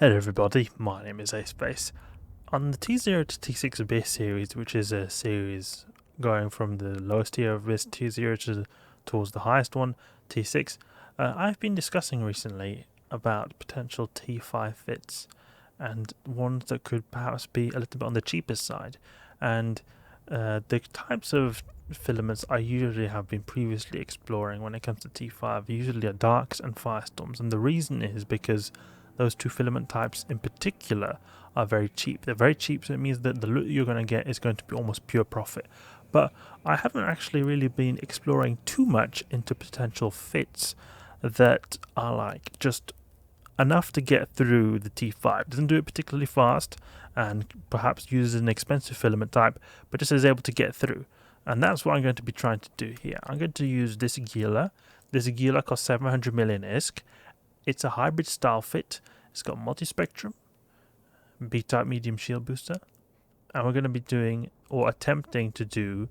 Hello everybody, my name is Ace. On the T0 to T6 Abyss series, which is a series going from the lowest tier of Abyss T0 towards the highest one, T6, I've been discussing recently about potential T5 fits and ones that could perhaps be a little bit on the cheapest side. And the types of filaments I usually have been previously exploring when it comes to T5 usually are darks and firestorms, and the reason is because those two filament types in particular are very cheap. They're very cheap, so it means that the loot you're going to get is going to be almost pure profit. But I haven't actually really been exploring too much into potential fits that are like just enough to get through the T5. Doesn't do it particularly fast and perhaps uses an expensive filament type, but just is able to get through. And that's what I'm going to be trying to do here. I'm going to use this Gila. This Gila costs 700 million ISK. It's a hybrid style fit. It's got multispectrum, B-type medium shield booster, and we're going to be doing or attempting to do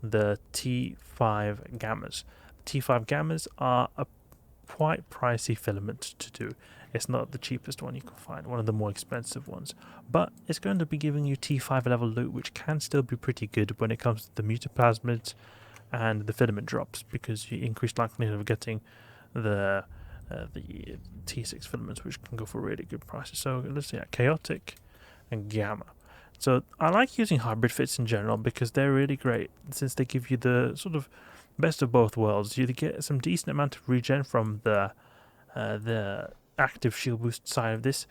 the T5 gammas. T5 gammas are a quite pricey filament to do. It's not the cheapest one you can find, one of the more expensive ones, but it's going to be giving you T5 level loot, which can still be pretty good when it comes to the mutaplasmids and the filament drops, because you increase likelihood of getting the T6 filaments, which can go for really good prices. So let's see, chaotic and gamma. So I like using hybrid fits in general because they're really great, since they give you the sort of best of both worlds. You get some decent amount of regen from the active shield boost side of this,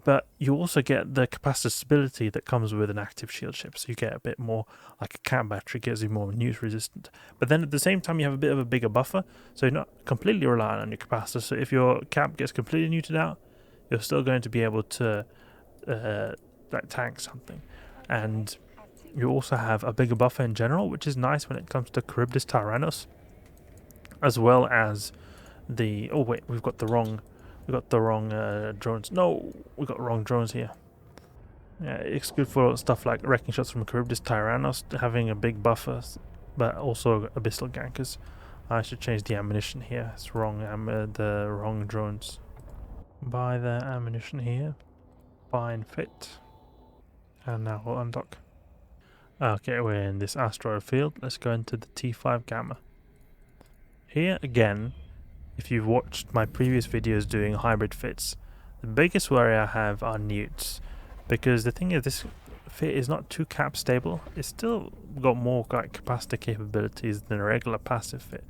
but you also get the capacitor stability that comes with an active shield ship. So you get a bit more, like a cap battery gives you more nuke resistant, but then at the same time you have a bit of a bigger buffer, so you're not completely reliant on your capacitor. So if your cap gets completely neutered out, you're still going to be able to like tank something. And you also have a bigger buffer in general, which is nice when it comes to Charybdis Tyrannos, as well as the we've got the wrong drones. No, we got wrong drones here. Yeah, it's good for stuff like wrecking shots from Charybdis Tyrannos, having a big buffer, but also abyssal gankers. I should change the ammunition here. It's wrong. The wrong drones. Buy the ammunition here. Buy and fit. And now we'll undock. Okay, we're in this asteroid field. Let's go into the T5 Gamma. Here again, if you've watched my previous videos doing hybrid fits, the biggest worry I have are newts, because the thing is, this fit is not too cap stable. It's still got more like capacitor capabilities than a regular passive fit,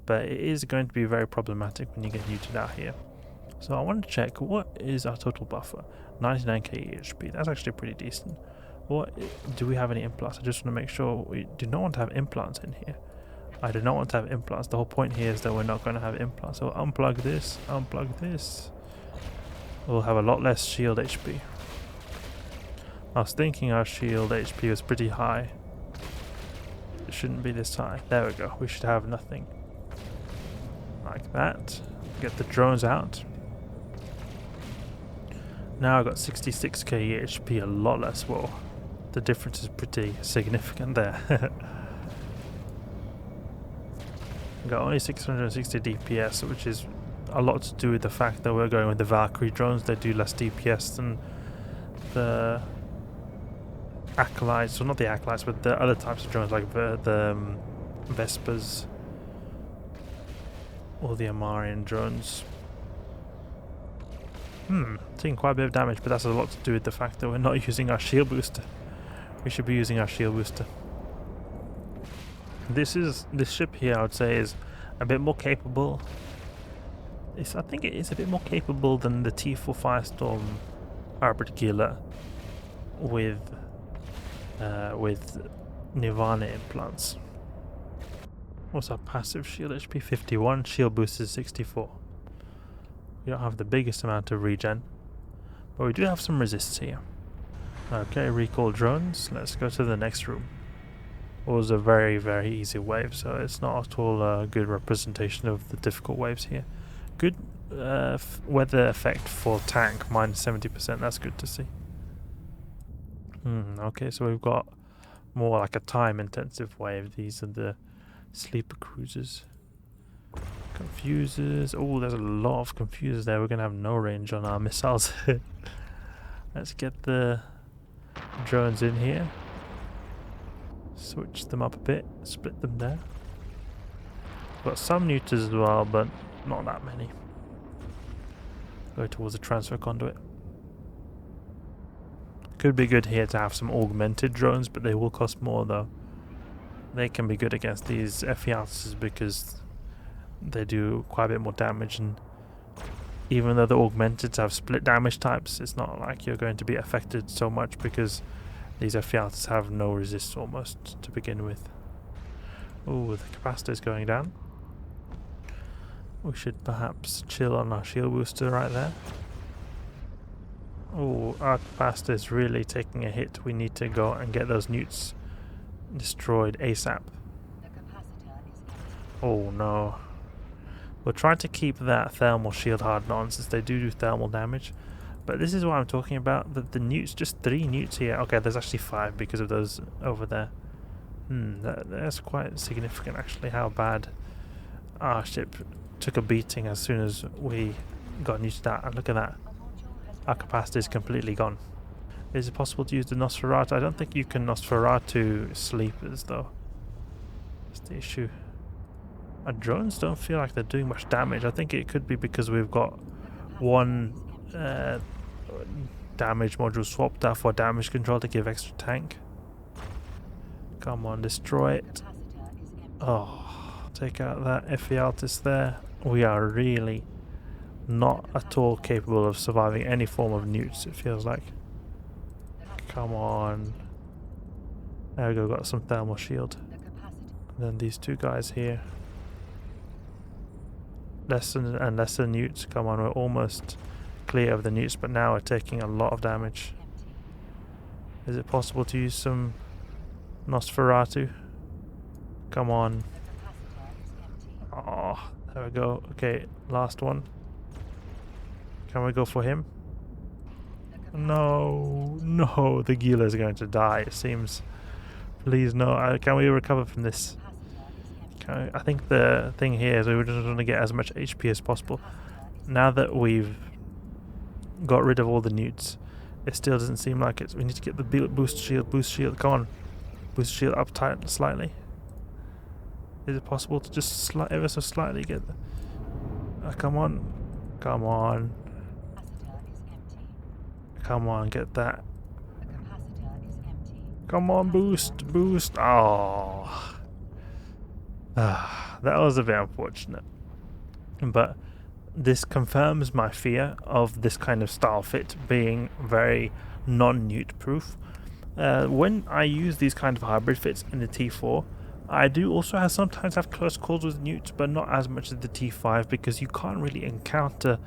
but it is going to be very problematic when you get neutered out here. So I want to check, what is our total buffer? 99k HP. That's actually pretty decent. What do we have any implants? I just want to make sure we do not want to have implants in here. I do not want to have implants. The whole point here is that we're not going to have implants. So unplug this, unplug this. We'll have a lot less shield HP. I was thinking our shield HP was pretty high. It shouldn't be this high. There we go. We should have nothing. Like that. Get the drones out. Now I've got 66k HP, a lot less. Whoa. The difference is pretty significant there. Got only 660 DPS, which is a lot to do with the fact that we're going with the Valkyrie drones. They do less DPS than the acolytes, well, not the acolytes, but the other types of drones like the Vespers or the Amarian drones. Taking quite a bit of damage, but that's a lot to do with the fact that we're not using our shield booster. We should be using our shield booster. This ship here, I would say, is a bit more capable. I think it is a bit more capable than the T4 Firestorm hybrid Gila with Nirvana implants. What's our passive shield HP? 51. Shield boost is 64. We don't have the biggest amount of regen, but we do have some resists here. Okay, recall drones. Let's go to the next room. It was a very, very easy wave, so it's not at all a good representation of the difficult waves here. Good weather effect for tank, minus 70%. That's good to see. Okay, so we've got more like a time-intensive wave. These are the sleeper cruisers. Confusers. Oh, there's a lot of confusers there. We're going to have no range on our missiles. Let's get the drones in here. Switch them up a bit. Split them there. Got some neuters as well, but not that many. Go towards the transfer conduit. Could be good here to have some augmented drones, but they will cost more though. They can be good against these Ephialtes because they do quite a bit more damage, and even though the augmented have split damage types, it's not like you're going to be affected so much because these Ephialtes have no resist almost to begin with. Oh, the capacitor is going down. We should perhaps chill on our shield booster right there. Oh, our capacitor is really taking a hit. We need to go and get those newts destroyed ASAP. Oh no. We're trying to keep that thermal shield hardened on since they do thermal damage. But this is what I'm talking about. The newts, just 3 newts here. Okay, there's actually 5 because of those over there. That's quite significant actually how bad our ship took a beating as soon as we got newted out. And look at that. Our capacitor is completely gone. Is it possible to use the Nosferatu? I don't think you can Nosferatu sleepers though. That's the issue. Our drones don't feel like they're doing much damage. I think it could be because we've got one damage module swapped out for damage control to give extra tank. Come on, destroy it. Oh, take out that Ephialtes there. We are really not at all capable of surviving any form of newts, it feels like. Come on. There we go, got some thermal shield. And then these 2 guys here. Lesser and lesser newts. Come on, we're almost clear of the newts, but now we're taking a lot of damage. Is it possible to use some Nosferatu? Come on. Oh, there we go. Okay, last one. Can we go for him? No, no, the Gila is going to die, it seems. Please no. Can we recover from this? I think the thing here is we just want to get as much HP as possible. Now that we've got rid of all the newts, it still doesn't seem like it. We need to get the boost shield, come on. Boost shield up tight slightly. Is it possible to just ever so slightly get the... come on. Come on. Come on, get that. Come on, boost. Oh. That was a bit unfortunate. But this confirms my fear of this kind of style fit being very non-newt proof. When I use these kind of hybrid fits in the T4, I do also sometimes have close calls with newts, but not as much as the T5 because you can't really encounter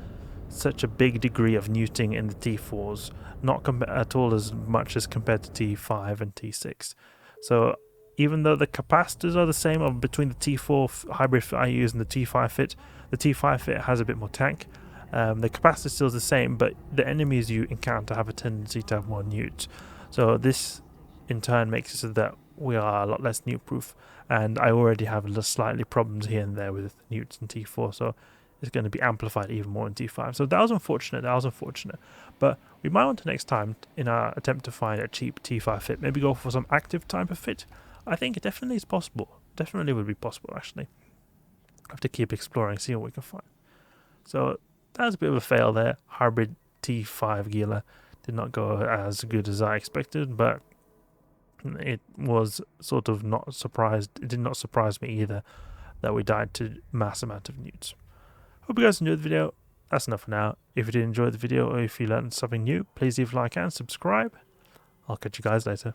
such a big degree of newting in the T4s, not at all as much as compared to T5 and T6. So even though the capacitors are the same between the T4 hybrid fit I use and the T5 fit has a bit more tank. The capacitor still is the same, but the enemies you encounter have a tendency to have more newts. So this in turn makes it so that we are a lot less newt proof, and I already have slightly problems here and there with newts in T4, so it's going to be amplified even more in T5. So that was unfortunate, but we might want to next time, in our attempt to find a cheap T5 fit, maybe go for some active type of fit. I think it definitely is possible. Definitely would be possible, actually. Have to keep exploring, see what we can find. So that was a bit of a fail there. Hybrid T5 Gila did not go as good as I expected, but it was sort of not surprised. It did not surprise me either that we died to mass amount of newts. Hope you guys enjoyed the video. That's enough for now. If you did enjoy the video or if you learned something new, please leave a like and subscribe. I'll catch you guys later.